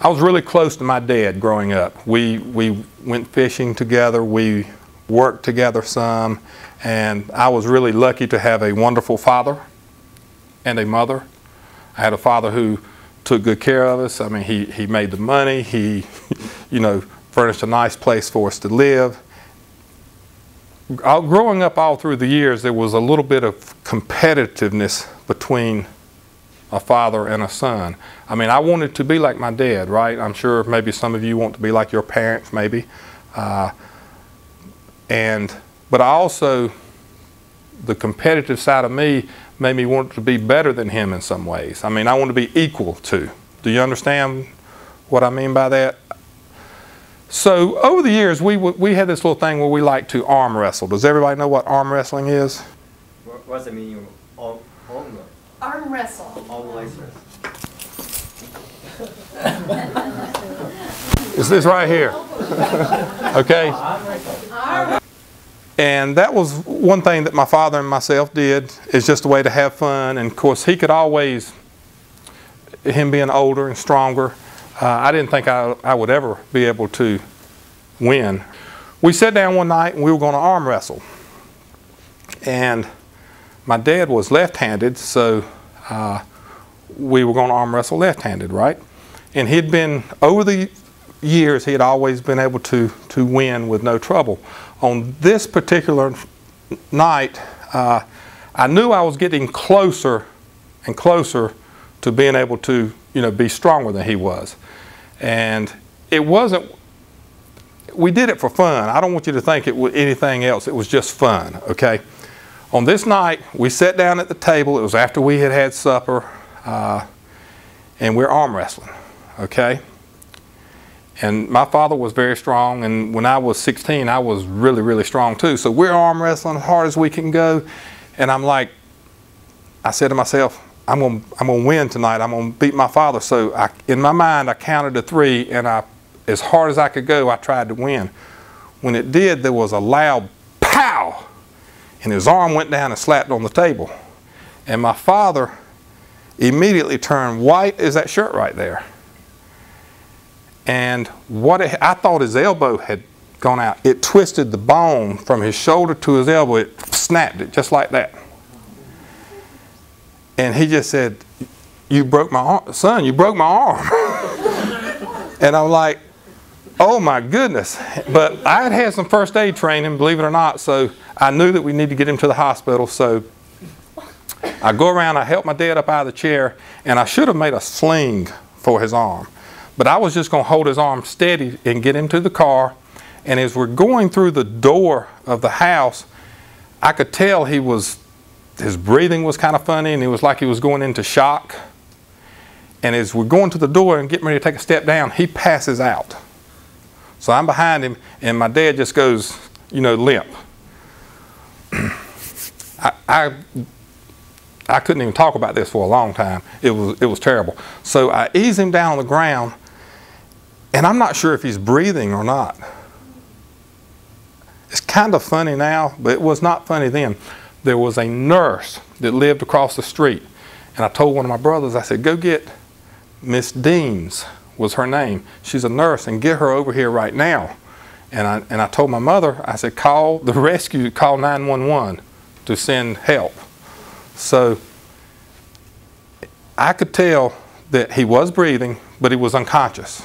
I was really close to my dad growing up. We went fishing together, we worked together some, and I was really lucky to have a wonderful father and a mother. I had a father who took good care of us. I mean, he made the money, he, you know, furnished a nice place for us to live. Growing up all through the years, there was a little bit of competitiveness between a father and a son. I mean, I wanted to be like my dad, right? I'm sure maybe some of you want to be like your parents, maybe. But I also, the competitive side of me made me want to be better than him in some ways. I mean, I want to be equal to. Do you understand what I mean by that? So over the years, we had this little thing where we like to arm wrestle. Does everybody know what arm wrestling is? What's the meaning of arm wrestle? Arm wrestle. It's this right here. Okay? And that was one thing that my father and myself did, is just a way to have fun. And of course, he could always, him being older and stronger, I didn't think I would ever be able to win. We sat down one night and we were going to arm wrestle. And my dad was left-handed, so we were going to arm wrestle left-handed, right? And he'd been, over the years, he had always been able to win with no trouble. On this particular night, I knew I was getting closer and closer to being able to, you know, be stronger than he was. And it wasn't, we did it for fun. I don't want you to think it was anything else. It was just fun, okay? On this night, we sat down at the table. It was after we had had supper, and we're arm wrestling, okay? And my father was very strong, and when I was 16, I was really, really strong too. So we're arm wrestling as hard as we can go, and I'm like, I said to myself, I'm gonna win tonight. I'm gonna beat my father. So in my mind, I counted to 3, and as hard as I could go, I tried to win. When it did, there was a loud pow, and his arm went down and slapped on the table. And my father immediately turned white as that shirt right there. And I thought his elbow had gone out. It twisted the bone from his shoulder to his elbow. It snapped it just like that. And he just said, "You broke my arm, son, you broke my arm." And I'm like, oh my goodness. But I had had some first aid training, believe it or not, so I knew that we needed to get him to the hospital. So I go around, I help my dad up out of the chair, and I should have made a sling for his arm. But I was just going to hold his arm steady and get him to the car. And as we're going through the door of the house, I could tell his breathing was kind of funny, and it was like he was going into shock. And as we're going to the door and getting ready to take a step down, he passes out. So I'm behind him, and my dad just goes, you know, limp. I couldn't even talk about this for a long time. It was terrible. So I ease him down on the ground, and I'm not sure if he's breathing or not. It's kind of funny now, but it was not funny then. There was a nurse that lived across the street, and I told one of my brothers, I said, go get Miss Deans, was her name. She's a nurse, and get her over here right now. And I told my mother, I said, call the rescue, call 911 to send help. So I could tell that he was breathing, but he was unconscious.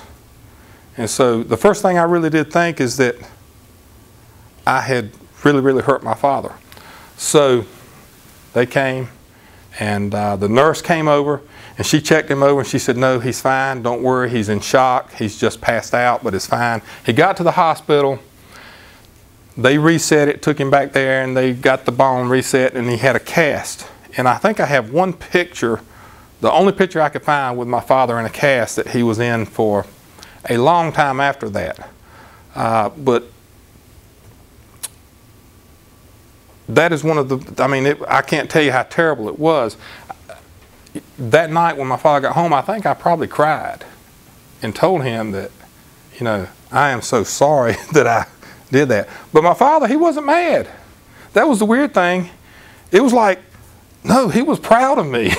And so the first thing I really did think is that I had really, really hurt my father. So they came, and the nurse came over, and she checked him over, and she said, no, he's fine. Don't worry, he's in shock. He's just passed out, but it's fine. He got to the hospital. They reset it, took him back there, and they got the bone reset, and he had a cast. And I think I have one picture, the only picture I could find with my father in a cast that he was in for a long time after that. But that is one of the, I mean, I can't tell you how terrible it was. That night when my father got home, I think I probably cried and told him that, you know, I am so sorry that I did that. But my father, he wasn't mad. That was the weird thing. It was like, no, he was proud of me.